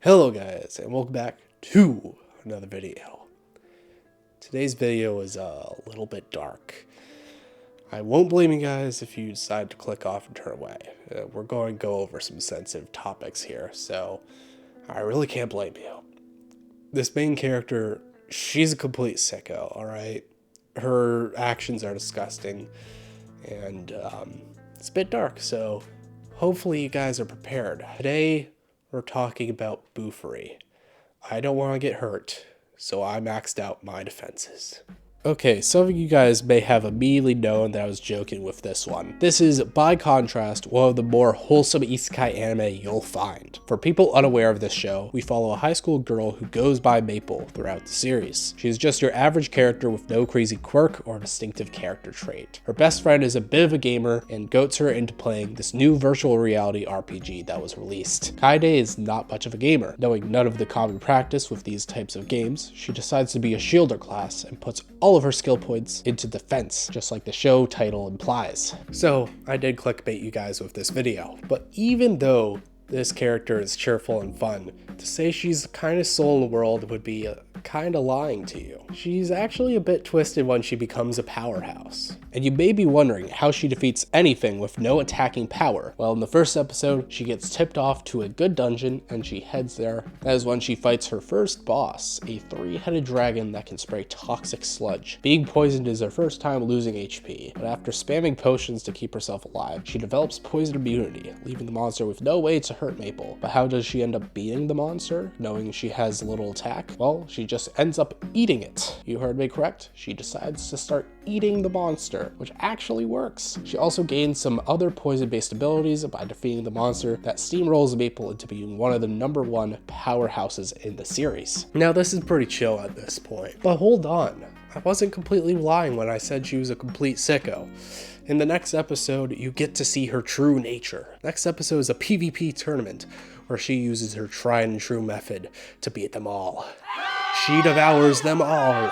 Hello guys, and welcome back to another video. Today's video is a little bit dark. I won't blame you guys if you decide to click off and turn away. We're going to go over some sensitive topics here, so I really can't blame you. This main character, she's a complete sicko, alright? Her actions are disgusting, and it's a bit dark, so hopefully you guys are prepared. Today, we're talking about BOFURI. I don't want to get hurt, so I maxed out my defenses. Okay, some of you guys may have immediately known that I was joking with this one. This is, by contrast, one of the more wholesome isekai anime you'll find. For people unaware of this show, we follow a high school girl who goes by Maple throughout the series. She's just your average character with no crazy quirk or distinctive character trait. Her best friend is a bit of a gamer and goats her into playing this new virtual reality RPG that was released. Kaede is not much of a gamer. Knowing none of the common practice with these types of games, she decides to be a shielder class and puts all of her skill points into defense, just like the show title implies. So I did clickbait you guys with this video, but even though this character is cheerful and fun, to say she's the kindest soul in the world would be kind of lying to you. She's actually a bit twisted when she becomes a powerhouse. And you may be wondering how she defeats anything with no attacking power. Well, in the first episode, she gets tipped off to a good dungeon and she heads there. That is when she fights her first boss, a three-headed dragon that can spray toxic sludge. Being poisoned is her first time losing HP, but after spamming potions to keep herself alive, she develops poison immunity, leaving the monster with no way to hurt Maple. But how does she end up beating the monster, knowing she has little attack? Well, she just ends up eating it. You heard me correct. She decides to start eating the monster, which actually works. She also gains some other poison-based abilities by defeating the monster that steamrolls Maple into being one of the #1 powerhouses in the series. Now this is pretty chill at this point, but hold on. I wasn't completely lying when I said she was a complete sicko. In the next episode, you get to see her true nature. Next episode is a PvP tournament where she uses her tried and true method to beat them all. She devours them all.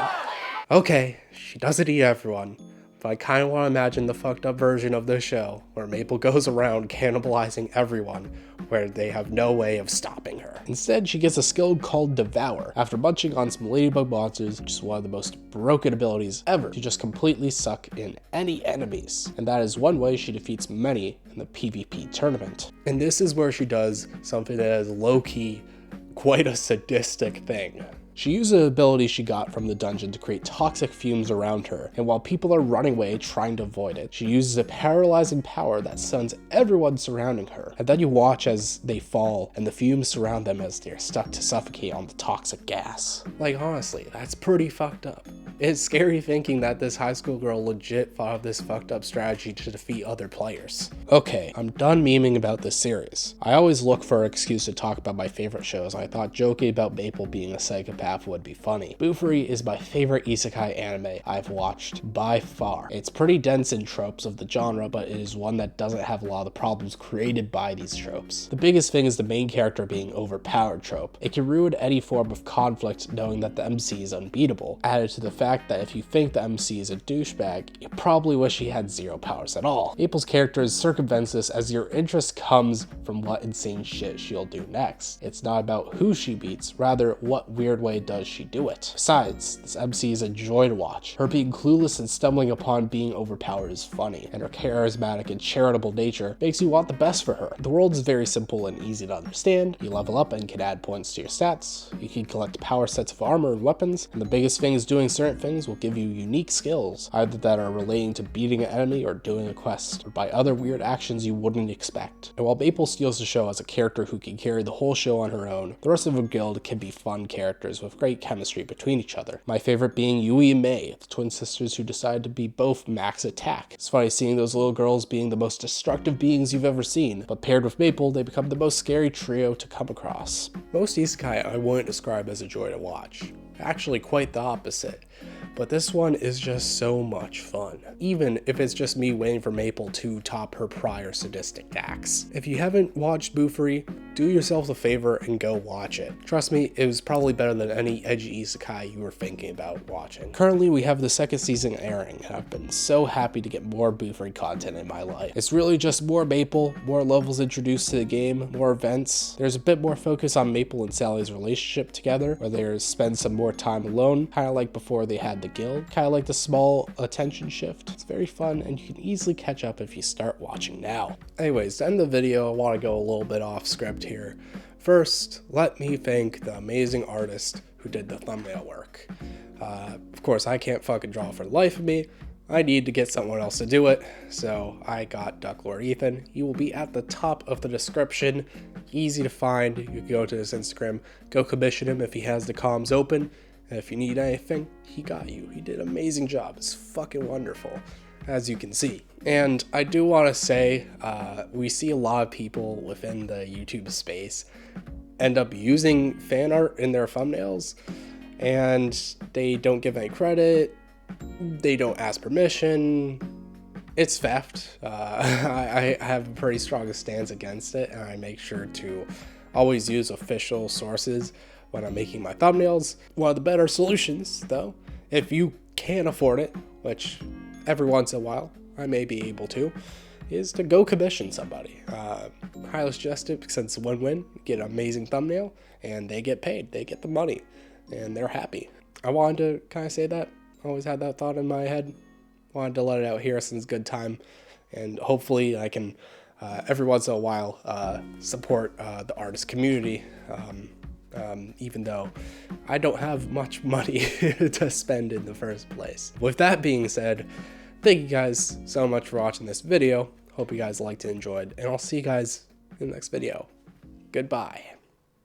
Okay, she doesn't eat everyone, but I kind of want to imagine the fucked up version of this show where Maple goes around cannibalizing everyone where they have no way of stopping her. Instead, she gets a skill called Devour. After munching on some ladybug monsters, which is one of the most broken abilities ever, to just completely suck in any enemies. And that is one way she defeats many in the PvP tournament. And this is where she does something that is low-key quite a sadistic thing. She uses an ability she got from the dungeon to create toxic fumes around her, and while people are running away trying to avoid it, she uses a paralyzing power that stuns everyone surrounding her. And then you watch as they fall, and the fumes surround them as they're stuck to suffocate on the toxic gas. Like, honestly, that's pretty fucked up. It's scary thinking that this high school girl legit thought of this fucked up strategy to defeat other players. Okay, I'm done memeing about this series. I always look for an excuse to talk about my favorite shows. I thought joking about Maple being a psychopath would be funny. BOFURI is my favorite isekai anime I've watched by far. It's pretty dense in tropes of the genre, but it is one that doesn't have a lot of the problems created by these tropes. The biggest thing is the main character being overpowered trope. It can ruin any form of conflict knowing that the MC is unbeatable. Added to the fact that if you think the MC is a douchebag, you probably wish he had zero powers at all. Maple's character circumvents this as your interest comes from what insane shit she'll do next. It's not about who she beats, rather what weird way does she do it. Besides, this MC is a joy to watch. Her being clueless and stumbling upon being overpowered is funny, and her charismatic and charitable nature makes you want the best for her. The world is very simple and easy to understand. You level up and can add points to your stats. You can collect power sets of armor and weapons, and the biggest thing is doing certain things will give you unique skills, either that are relating to beating an enemy or doing a quest, or by other weird actions you wouldn't expect. And while Maple steals the show as a character who can carry the whole show on her own, the rest of the guild can be fun characters with great chemistry between each other. My favorite being Yui and Mei, the twin sisters who decide to be both max attack. It's funny seeing those little girls being the most destructive beings you've ever seen, but paired with Maple, they become the most scary trio to come across. Most isekai I wouldn't describe as a joy to watch. Actually, quite the opposite. but this one is just so much fun, even if it's just me waiting for Maple to top her prior sadistic acts. If you haven't watched BOFURI, do yourself a favor and go watch it. Trust me, it was probably better than any edgy isekai you were thinking about watching. Currently, we have the second season airing, and I've been so happy to get more BOFURI content in my life. It's really just more Maple, more levels introduced to the game, more events. There's a bit more focus on Maple and Sally's relationship together, where they spend some more time alone, kind of like before they had the guild, kind of like the small attention shift. It's very fun, and you can easily catch up if you start watching now. Anyways, to end the video, I want to go a little bit off script here. First, let me thank the amazing artist who did the thumbnail work. Of course, I can't fucking draw for the life of me. I need to get someone else to do it, so I got Ducklord Ethan. He will be at the top of the description. Easy to find. You can go to his Instagram, go commission him if he has the comms open. And if you need anything, he got you. He did an amazing job. It's fucking wonderful, as you can see. And I do want to say, we see a lot of people within the YouTube space end up using fan art in their thumbnails, and they don't give any credit. They don't ask permission. It's theft. I have a pretty strong stance against it, and I make sure to always use official sources when I'm making my thumbnails. One of the better solutions, though, if you can afford it, which every once in a while I may be able to, is to go commission somebody. Highly suggest it because it's a win-win. You get an amazing thumbnail, and they get paid. They get the money, and they're happy. I wanted to kind of say that. Always had that thought in my head. Wanted to let it out here since good time, and hopefully I can every once in a while support the artist community, even though I don't have much money to spend in the first place. With that being said, thank you guys so much for watching this video. Hope you guys liked and enjoyed, and I'll see you guys in the next video. Goodbye.